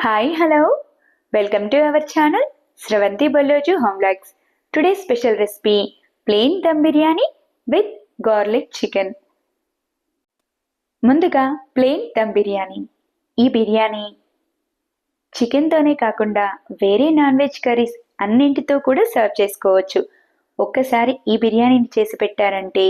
Hi, hello. Welcome to our channel Sravanti Balloju Home Vlogs. Today's special recipe plain dum biryani with garlic chicken. ముందుగా plain dum biryani. ఈ బిర్యానీ చికెన్తోనే కాకుండా వేరే non veg curries అన్నింటితో కూడా serve చేసుకోవచ్చు. ఒక్కసారి ఈ బిర్యానీని చేసి పెట్టారంటే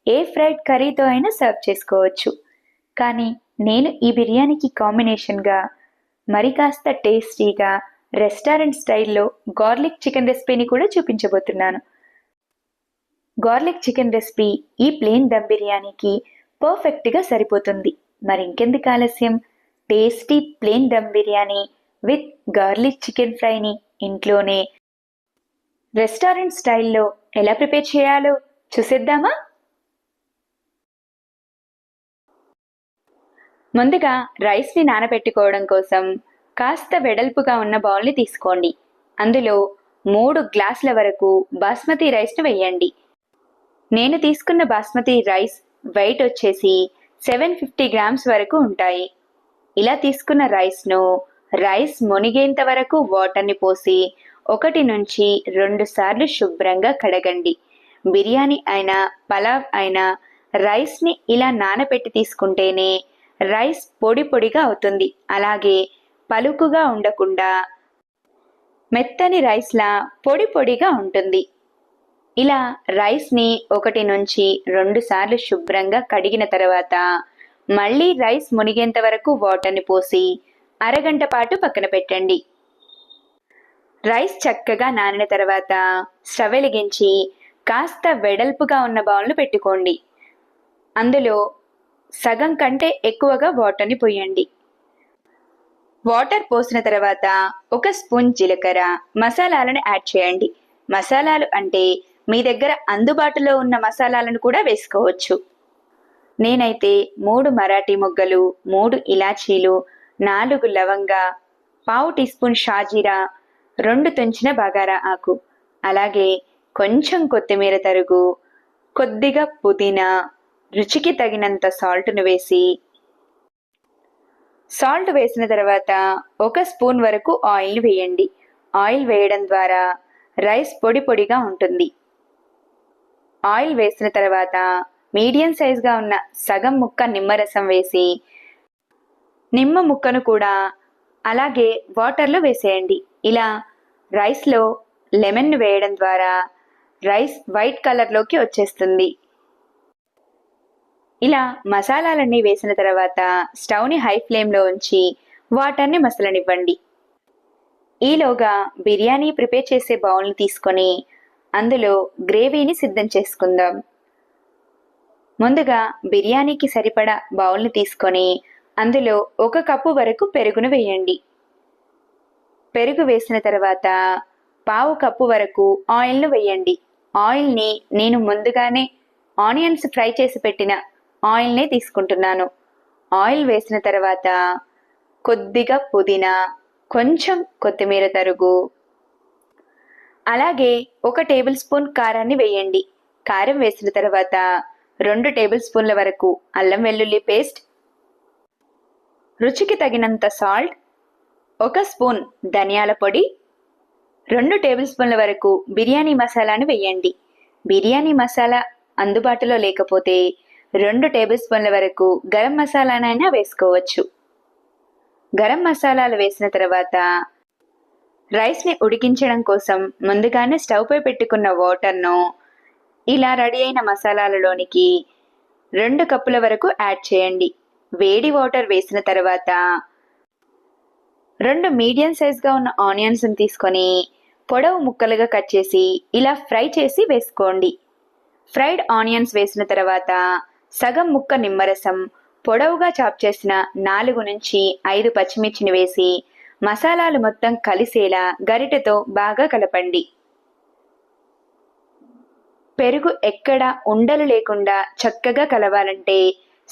ఏ ఫ్రైడ్ కర్రీతో అయినా సర్వ్ చేసుకోవచ్చు. కానీ నేను ఈ బిర్యానీకి కాంబినేషన్గా మరి కాస్త టేస్టీగా రెస్టారెంట్ స్టైల్లో గార్లిక్ చికెన్ రెసిపీని కూడా చూపించబోతున్నాను. గార్లిక్ చికెన్ రెసిపీ ఈ ప్లెయిన్ దమ్ బిర్యానీకి పర్ఫెక్ట్గా సరిపోతుంది. మరి ఇంకెందుకు ఆలస్యం, tasty plain dum biryani with garlic chicken ఫ్రైని ఇంట్లోనే రెస్టారెంట్ స్టైల్లో ఎలా ప్రిపేర్ చేయాలో చూసేద్దామా? ముందుగా రైస్ని నానబెట్టుకోవడం కోసం కాస్త వెడల్పుగా ఉన్న బౌల్ని తీసుకోండి. అందులో 3 గ్లాసుల వరకు బాస్మతి రైస్ను వేయండి. నేను తీసుకున్న బాస్మతి రైస్ వెయిట్ వచ్చేసి 750 గ్రామ్స్ వరకు ఉంటాయి. ఇలా తీసుకున్న రైస్ మునిగేంత వరకు వాటర్ని పోసి 1 నుంచి 2 సార్లు శుభ్రంగా కడగండి. బిర్యానీ అయినా పలావ్ అయినా రైస్ని ఇలా నానబెట్టి తీసుకుంటేనే రైస్ పొడి పొడిగా అవుతుంది. అలాగే పలుకుగా ఉండకుండా మెత్తని రైస్లా పొడి పొడిగా ఉంటుంది. ఇలా రైస్ని 1 నుంచి 2 సార్లు శుభ్రంగా కడిగిన తర్వాత మళ్ళీ రైస్ మునిగేంత వరకు వాటర్ని పోసి అరగంట పాటు పక్కన పెట్టండి. రైస్ చక్కగా నానిన తర్వాత స్టవ్ వెలిగించి కాస్త వెడల్పుగా ఉన్న బౌల్ను పెట్టుకోండి. అందులో సగం కంటే ఎక్కువగా వాటర్ని పోయండి. వాటర్ పోసిన తర్వాత 1 స్పూన్ జీలకర్ర మసాలాలను యాడ్ చేయండి. మసాలాలు అంటే మీ దగ్గర అందుబాటులో ఉన్న మసాలాలను కూడా వేసుకోవచ్చు. నేనైతే 3 మరాఠీ మొగ్గలు, 3 ఇలాచీలు, 4 లవంగా, పావు టీ స్పూన్ షాజీరా, 2 తుంచిన బగారా ఆకు, అలాగే కొంచెం కొత్తిమీర తరుగు, కొద్దిగా పుదీనా, రుచికి తగినంత సాల్ట్ను వేసి సాల్ట్ వేసిన తర్వాత 1 స్పూన్ వరకు ఆయిల్ వేయండి. ఆయిల్ వేయడం ద్వారా రైస్ పొడి పొడిగా ఉంటుంది. ఆయిల్ వేసిన తర్వాత మీడియం సైజ్గా ఉన్న సగం ముక్క నిమ్మరసం వేసి నిమ్మ ముక్కను కూడా అలాగే వాటర్లో వేసేయండి. ఇలా రైస్లో లెమన్ వేయడం ద్వారా రైస్ వైట్ కలర్లోకి వచ్చేస్తుంది. ఇలా మసాలాలన్నీ వేసిన తర్వాత స్టవ్ని హై ఫ్లేమ్లో ఉంచి వాటర్ని మసలనివ్వండి. ఈలోగా బిర్యానీ ప్రిపేర్ చేసే బౌల్ని తీసుకొని అందులో గ్రేవీని సిద్ధం చేసుకుందాం. ముందుగా బిర్యానీకి సరిపడా బౌల్ని తీసుకొని అందులో 1 కప్పు వరకు పెరుగును వేయండి. పెరుగు వేసిన తర్వాత పావు కప్పు వరకు ఆయిల్ను వేయండి. ఆయిల్ని నేను ముందుగానే ఆనియన్స్ ఫ్రై చేసి పెట్టిన ఆయిల్నే తీసుకుంటున్నాను. ఆయిల్ వేసిన తర్వాత కొద్దిగా పుదీనా, కొంచెం కొత్తిమీర తరుగు, అలాగే 1 టేబుల్ స్పూన్ కారాన్ని వేయండి. కారం వేసిన తర్వాత 2 టేబుల్ స్పూన్ల వరకు అల్లం వెల్లుల్లి పేస్ట్, రుచికి తగినంత సాల్ట్, 1 స్పూన్ ధనియాల పొడి, 2 టేబుల్ స్పూన్ల వరకు బిర్యానీ మసాలాను వేయండి. బిర్యానీ మసాలా అందుబాటులో లేకపోతే 2 టేబుల్ స్పూన్ల వరకు గరం మసాలానైనా వేసుకోవచ్చు. గరం మసాలాలు వేసిన తర్వాత రైస్ని ఉడికించడం కోసం ముందుగానే స్టవ్ పై పెట్టుకున్న వాటర్ను ఇలా రెడీ అయిన మసాలాలలోనికి 2 కప్పుల వరకు యాడ్ చేయండి. వేడి వాటర్ వేసిన తర్వాత 2 మీడియం సైజ్గా ఉన్న ఆనియన్స్ని తీసుకొని పొడవు ముక్కలుగా కట్ చేసి ఇలా ఫ్రై చేసి వేసుకోండి. ఫ్రైడ్ ఆనియన్స్ వేసిన తర్వాత సగం ముక్క నిమ్మరసం, పొడవుగా చాప్ చేసిన 4 నుంచి 5 పచ్చిమిర్చిని వేసి మసాలాలు మొత్తం కలిసేలా గరిటెతో బాగా కలపండి. పెరుగు ఎక్కడ ఉండలు లేకుండా చక్కగా కలవాలంటే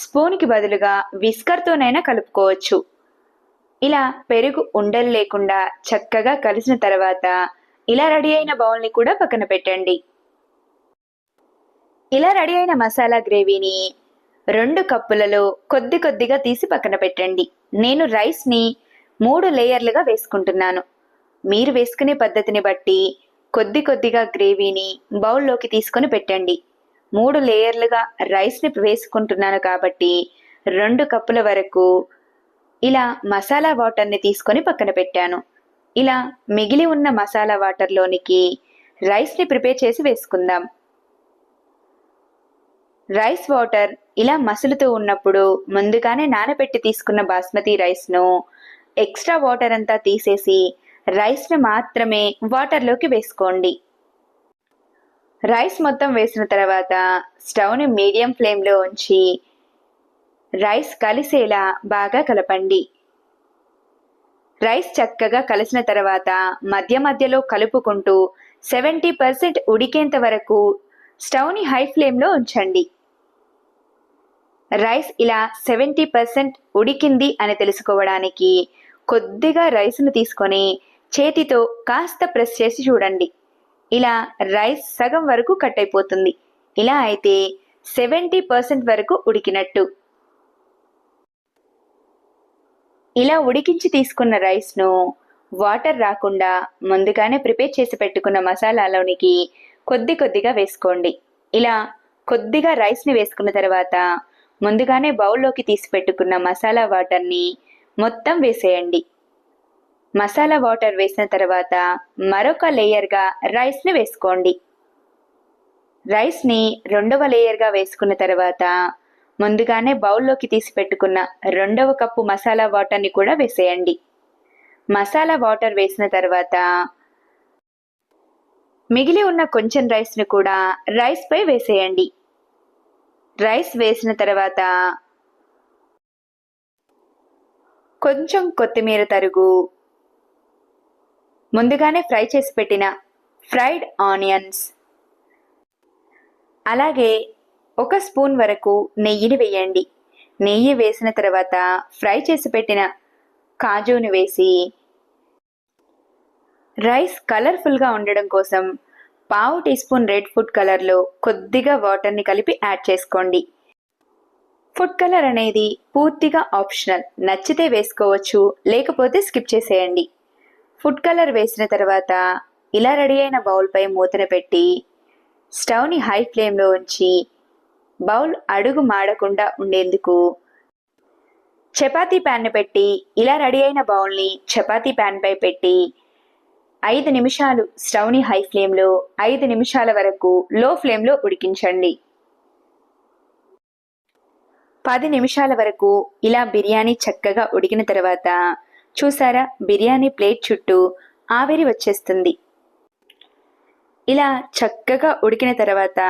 స్పూన్కి బదులుగా విస్కర్తోనైనా కలుపుకోవచ్చు. ఇలా పెరుగు ఉండలు లేకుండా చక్కగా కలిసిన తర్వాత ఇలా రెడీ అయిన బౌల్ని కూడా పక్కన పెట్టండి. ఇలా రెడీ అయిన మసాలా గ్రేవీని 2 కప్పులలో కొద్దిగా తీసి పక్కన పెట్టండి. నేను రైస్ని 3 లేయర్లుగా వేసుకుంటున్నాను. మీరు వేసుకునే పద్ధతిని బట్టి కొద్ది కొద్దిగా గ్రేవీని బౌల్లోకి తీసుకొని పెట్టండి. 3 లేయర్లుగా రైస్ని వేసుకుంటున్నాను కాబట్టి 2 కప్పుల వరకు ఇలా మసాలా వాటర్ని తీసుకొని పక్కన పెట్టాను. ఇలా మిగిలి ఉన్న మసాలా వాటర్లోనికి రైస్ని ప్రిపేర్ చేసి వేసుకుందాం. రైస్ వాటర్ ఇలా మసులుతూ ఉన్నప్పుడు ముందుగానే నానబెట్టి తీసుకున్న బాస్మతి రైస్ను ఎక్స్ట్రా వాటర్ అంతా తీసేసి రైస్ను మాత్రమే వాటర్లోకి వేసుకోండి. రైస్ మొత్తం వేసిన తర్వాత స్టవ్ని మీడియం ఫ్లేమ్లో ఉంచి రైస్ కలిసేలా బాగా కలపండి. రైస్ చక్కగా కలిసిన తర్వాత మధ్య మధ్యలో కలుపుకుంటూ 70% ఉడికేంత వరకు స్టవ్ని హై ఫ్లేమ్లో ఉంచండి. రైస్ ఇలా 70% ఉడికింది అని తెలుసుకోవడానికి కొద్దిగా రైస్ను తీసుకొని చేతితో కాస్త ప్రెస్ చేసి చూడండి. ఇలా రైస్ సగం వరకు కట్ అయిపోతుంది. ఇలా అయితే 70% వరకు ఉడికినట్టు. ఇలా ఉడికించి తీసుకున్న రైస్ను వాటర్ రాకుండా ముందుగానే ప్రిపేర్ చేసి పెట్టుకున్న మసాలాలోనికి కొద్ది కొద్దిగా వేసుకోండి. ఇలా కొద్దిగా రైస్ని వేసుకున్న తర్వాత ముందుగానే బౌల్లోకి తీసి పెట్టుకున్న మసాలా వాటర్ని మొత్తం వేసేయండి. మసాలా వాటర్ వేసిన తర్వాత మరొక లేయర్గా రైస్ని వేసుకోండి. రైస్ని 2వ లేయర్గా వేసుకున్న తర్వాత ముందుగానే బౌల్లోకి తీసి పెట్టుకున్న 2వ కప్పు మసాలా వాటర్ని కూడా వేసేయండి. మసాలా వాటర్ వేసిన తర్వాత మిగిలి ఉన్న కొంచెం రైస్ని కూడా రైస్ పై వేసేయండి. రైస్ వేసిన తర్వాత కొంచెం కొత్తిమీర తరుగు, ముందుగానే ఫ్రై చేసి పెట్టిన ఫ్రైడ్ ఆనియన్స్, అలాగే 1 స్పూన్ వరకు నెయ్యిని వేయండి. నెయ్యి వేసిన తర్వాత ఫ్రై చేసి పెట్టిన కాజుని వేసి రైస్ కలర్ఫుల్గా ఉండడం కోసం 1/2 టీ స్పూన్ రెడ్ ఫుడ్ కలర్లో కొద్దిగా వాటర్ని కలిపి యాడ్ చేసుకోండి. ఫుడ్ కలర్ అనేది పూర్తిగా ఆప్షనల్, నచ్చితే వేసుకోవచ్చు, లేకపోతే స్కిప్ చేసేయండి. ఫుడ్ కలర్ వేసిన తర్వాత ఇలా రెడీ అయిన బౌల్పై మూతను పెట్టి స్టవ్ని హై ఫ్లేమ్లో ఉంచి బౌల్ అడుగు మాడకుండా ఉండేందుకు చపాతీ ప్యాన్ను పెట్టి ఇలా రెడీ అయిన బౌల్ని చపాతీ ప్యాన్పై పెట్టి 5 నిమిషాలు స్టవ్ని హై ఫ్లేమ్లో 5 నిమిషాల వరకు లో ఫ్లేమ్లో ఉడికించండి. 10 నిమిషాల వరకు ఇలా బిర్యానీ చక్కగా ఉడికిన తర్వాత చూసారా, బిర్యానీ ప్లేట్ చుట్టూ ఆవిరి వచ్చేస్తుంది. ఇలా చక్కగా ఉడికిన తర్వాత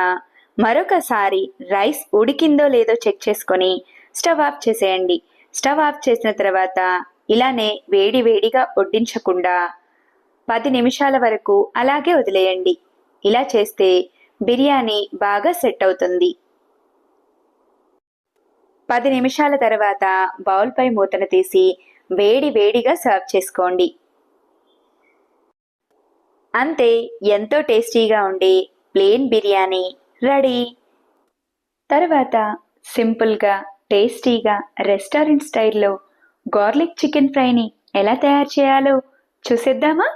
మరొకసారి రైస్ ఉడికిందో లేదో చెక్ చేసుకొని స్టవ్ ఆఫ్ చేసేయండి. స్టవ్ ఆఫ్ చేసిన తర్వాత ఇలానే వేడి వేడిగా వడ్డించకుండా 10 నిమిషాల వరకు అలాగే వదిలేయండి. ఇలా చేస్తే బిర్యానీ బాగా సెట్ అవుతుంది. 10 నిమిషాల తర్వాత బౌల్పై మూతను తీసి వేడి వేడిగా సర్వ్ చేసుకోండి. అంతే, ఎంతో టేస్టీగా ఉండే ప్లేన్ బిర్యానీ రెడీ. తర్వాత సింపుల్గా టేస్టీగా రెస్టారెంట్ స్టైల్లో గార్లిక్ చికెన్ ఫ్రైని ఎలా తయారు చేయాలో చూసేద్దామా?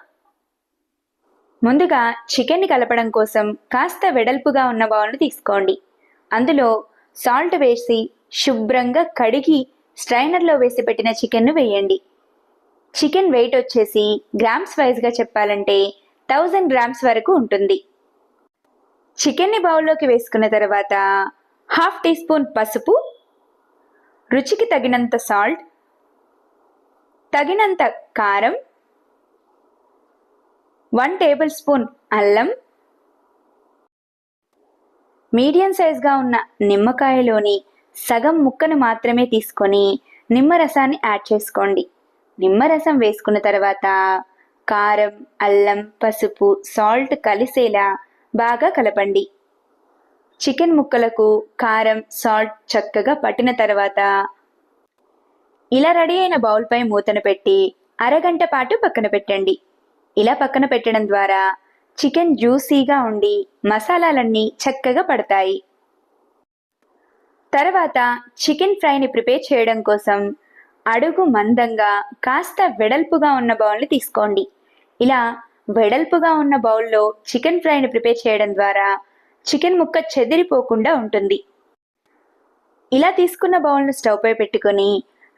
ముందుగా చికెన్ని కలపడం కోసం కాస్త వెడల్పుగా ఉన్న బౌల్ని తీసుకోండి. అందులో సాల్ట్ వేసి శుభ్రంగా కడిగి స్ట్రైనర్లో వేసి పెట్టిన చికెన్ను వేయండి. చికెన్ వెయిట్ వచ్చేసి గ్రామ్స్ వైజ్గా చెప్పాలంటే 1000 గ్రామ్స్ వరకు ఉంటుంది. చికెన్ని బౌల్లోకి వేసుకున్న తర్వాత 1/2 టీ స్పూన్ పసుపు, రుచికి తగినంత సాల్ట్, తగినంత కారం, 1 టేబుల్ స్పూన్ అల్లం, మీడియం సైజ్గా ఉన్న నిమ్మకాయలోని సగం ముక్కను మాత్రమే తీసుకొని నిమ్మరసాన్ని యాడ్ చేసుకోండి. నిమ్మరసం వేసుకున్న తర్వాత కారం, అల్లం, పసుపు, సాల్ట్ కలిసేలా బాగా కలపండి. చికెన్ ముక్కలకు కారం, సాల్ట్ చక్కగా పట్టిన తర్వాత ఇలా రెడీ అయిన బౌల్పై మూతను పెట్టి అరగంట పాటు పక్కన పెట్టండి. ఇలా పక్కన పెట్టడం ద్వారా చికెన్ జ్యూసీగా ఉండి మసాలాలన్నీ చక్కగా పడతాయి. తర్వాత చికెన్ ఫ్రైని ప్రిపేర్ చేయడం కోసం అడుగు మందంగా కాస్త వెడల్పుగా ఉన్న బౌల్ని తీసుకోండి. ఇలా వెడల్పుగా ఉన్న బౌల్లో చికెన్ ఫ్రైని ప్రిపేర్ చేయడం ద్వారా చికెన్ ముక్క చెదిరిపోకుండా ఉంటుంది. ఇలా తీసుకున్న బౌల్ను స్టవ్ పై పెట్టుకొని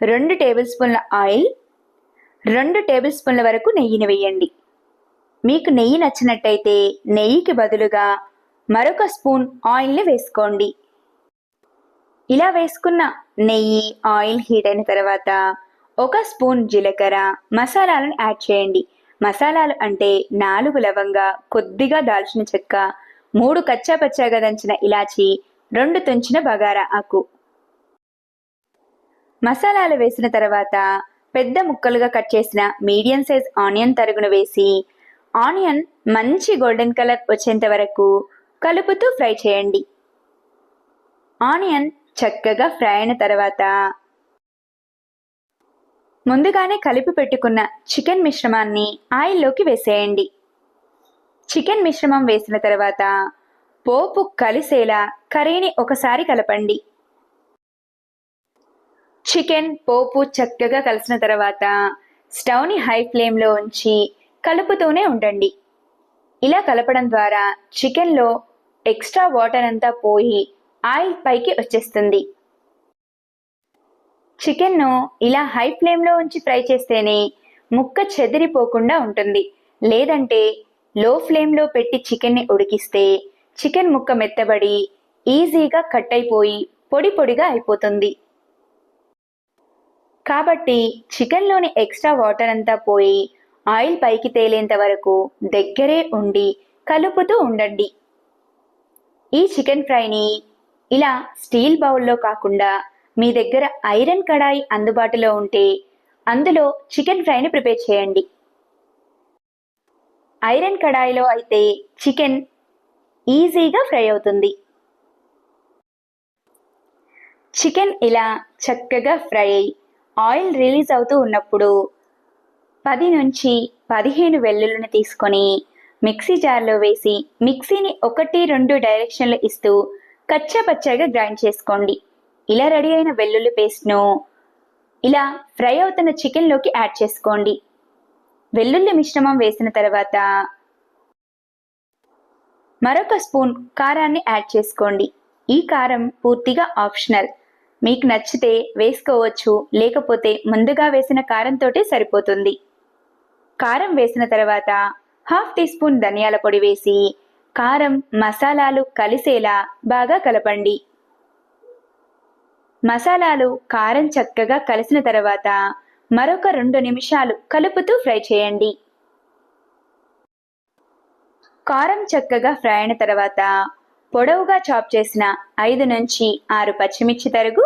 2 టేబుల్ స్పూన్ల ఆయిల్, 2 టేబుల్ స్పూన్ల వరకు నెయ్యిని వేయండి. మీకు నెయ్యి నచ్చినట్టయితే నెయ్యికి బదులుగా మరొక స్పూన్ ఆయిల్ని వేసుకోండి. ఇలా వేసుకున్న నెయ్యి, ఆయిల్ హీట్ అయిన తర్వాత 1 స్పూన్ జీలకర్ర, మసాలాలను యాడ్ చేయండి. మసాలాలు అంటే 4 లవంగ, కొద్దిగా దాల్చిన చెక్క, 3 కచ్చా పచ్చాగా దంచిన ఇలాచి, 2 తుంచిన బగారా ఆకు. మసాలాలు వేసిన తర్వాత పెద్ద ముక్కలుగా కట్ చేసిన మీడియం సైజ్ ఆనియన్ తరుగును వేసి ఆనియన్ మంచి గోల్డెన్ కలర్ వచ్చేంత వరకు కలుపుతూ ఫ్రై చేయండి. ఆనియన్ చక్కగా ఫ్రై అయిన తర్వాత ముందుగానే కలిపి పెట్టుకున్న చికెన్ మిశ్రమాన్ని ఆయిల్లోకి వేసేయండి. చికెన్ మిశ్రమం వేసిన తర్వాత పోపు కలిసేలా కర్రీని ఒకసారి కలపండి. చికెన్ పోపు చక్కగా కలిసిన తర్వాత స్టవ్ని హై ఫ్లేమ్లో ఉంచి కలుపుతూనే ఉండండి. ఇలా కలపడం ద్వారా చికెన్లో ఎక్స్ట్రా వాటర్ అంతా పోయి ఆయిల్ పైకి వచ్చేస్తుంది. చికెన్ను ఇలా హై ఫ్లేమ్లో ఉంచి ఫ్రై చేస్తేనే ముక్క చెదిరిపోకుండా ఉంటుంది. లేదంటే లో ఫ్లేమ్లో పెట్టి చికెన్ని ఉడికిస్తే చికెన్ ముక్క మెత్తబడి ఈజీగా కట్ అయిపోయి పొడి పొడిగా అయిపోతుంది. కాబట్టి చికెన్లోని ఎక్స్ట్రా వాటర్ అంతా పోయి ఆయిల్ పైకి తేలేంత వరకు దగ్గరే ఉండి కలుపుతూ ఉండండి. ఈ చికెన్ ఫ్రైని ఇలా స్టీల్ బౌల్లో కాకుండా మీ దగ్గర ఐరన్ కడాయి అందుబాటులో ఉంటే అందులో చికెన్ ఫ్రైని ప్రిపేర్ చేయండి. ఐరన్ కడాయిలో అయితే చికెన్ ఈజీగా ఫ్రై అవుతుంది. చికెన్ ఇలా చక్కగా ఫ్రై అయి ఆయిల్ రిలీజ్ అవుతూ ఉన్నప్పుడు 10 నుంచి 15 వెల్లుల్లిని తీసుకొని మిక్సీ జార్లో వేసి మిక్సీని 1-2 డైరెక్షన్లు ఇస్తూ కచ్చా పచ్చాగా గ్రైండ్ చేసుకోండి. ఇలా రెడీ అయిన వెల్లుల్లి పేస్ట్ను ఇలా ఫ్రై అవుతున్న చికెన్లోకి యాడ్ చేసుకోండి. వెల్లుల్లి మిశ్రమం వేసిన తర్వాత మరొక స్పూన్ కారాన్ని యాడ్ చేసుకోండి. ఈ కారం పూర్తిగా ఆప్షనల్. మీకు నచ్చితే వేసుకోవచ్చు, లేకపోతే ముందుగా వేసిన కారంతోటే సరిపోతుంది. కారం వేసిన తర్వాత 1/2 టీ స్పూన్ ధనియాల పొడి వేసి కారం మసాలాలు కలిసేలా బాగా కలపండి. మసాలాలు కారం చక్కగా కలిసిన తర్వాత మరొక 2 నిమిషాలు కలుపుతూ ఫ్రై చేయండి. కారం చక్కగా ఫ్రై అయిన తర్వాత పొడవుగా చాప్ చేసిన 5 నుంచి 6 పచ్చిమిర్చి తరుగు,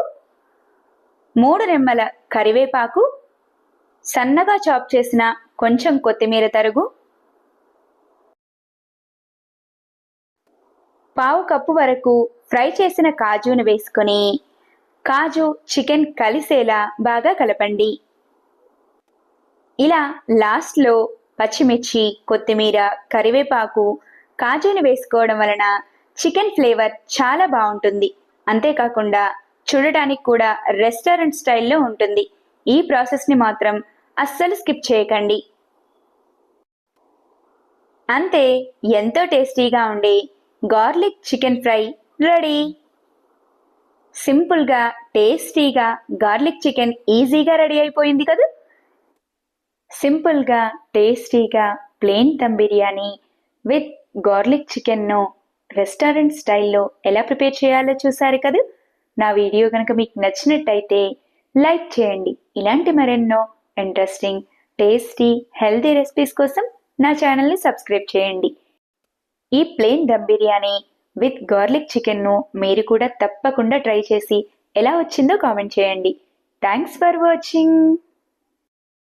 3 రెమ్మల కరివేపాకు, సన్నగా చాప్ చేసిన కొంచెం కొత్తిమీర తరుగు, 1/2 కప్పు వరకు ఫ్రై చేసిన కాజును వేసుకొని కాజు చికెన్ కలిసేలా బాగా కలపండి. ఇలా లాస్ట్లో పచ్చిమిర్చి, కొత్తిమీర, కరివేపాకు, కాజుని వేసుకోవడం వలన చికెన్ ఫ్లేవర్ చాలా బాగుంటుంది. అంతేకాకుండా చూడటానికి కూడా రెస్టారెంట్ స్టైల్లో ఉంటుంది. ఈ ప్రాసెస్ని మాత్రం అస్సలు స్కిప్ చేయకండి. అంతే, ఎంతో టేస్టీగా ఉండే గార్లిక్ చికెన్ ఫ్రై రెడీ. సింపుల్గా టేస్టీగా గార్లిక్ చికెన్ ఈజీగా రెడీ అయిపోయింది కదా. సింపుల్గా టేస్టీగా plain dum biryani with garlic చికెన్ను రెస్టారెంట్ స్టైల్లో ఎలా ప్రిపేర్ చేయాలో చూసారు కదా. నా వీడియో కనుక మీకు నచ్చినట్టయితే లైక్ చేయండి. ఇలాంటి మరెన్నో ఇంట్రెస్టింగ్, టేస్టీ, హెల్తీ రెసిపీస్ కోసం నా ఛానల్ని సబ్స్క్రైబ్ చేయండి. ఈ plain dum biryani with garlic చికెన్ను మీరు కూడా తప్పకుండా ట్రై చేసి ఎలా వచ్చిందో కామెంట్ చేయండి. Thanks for watching.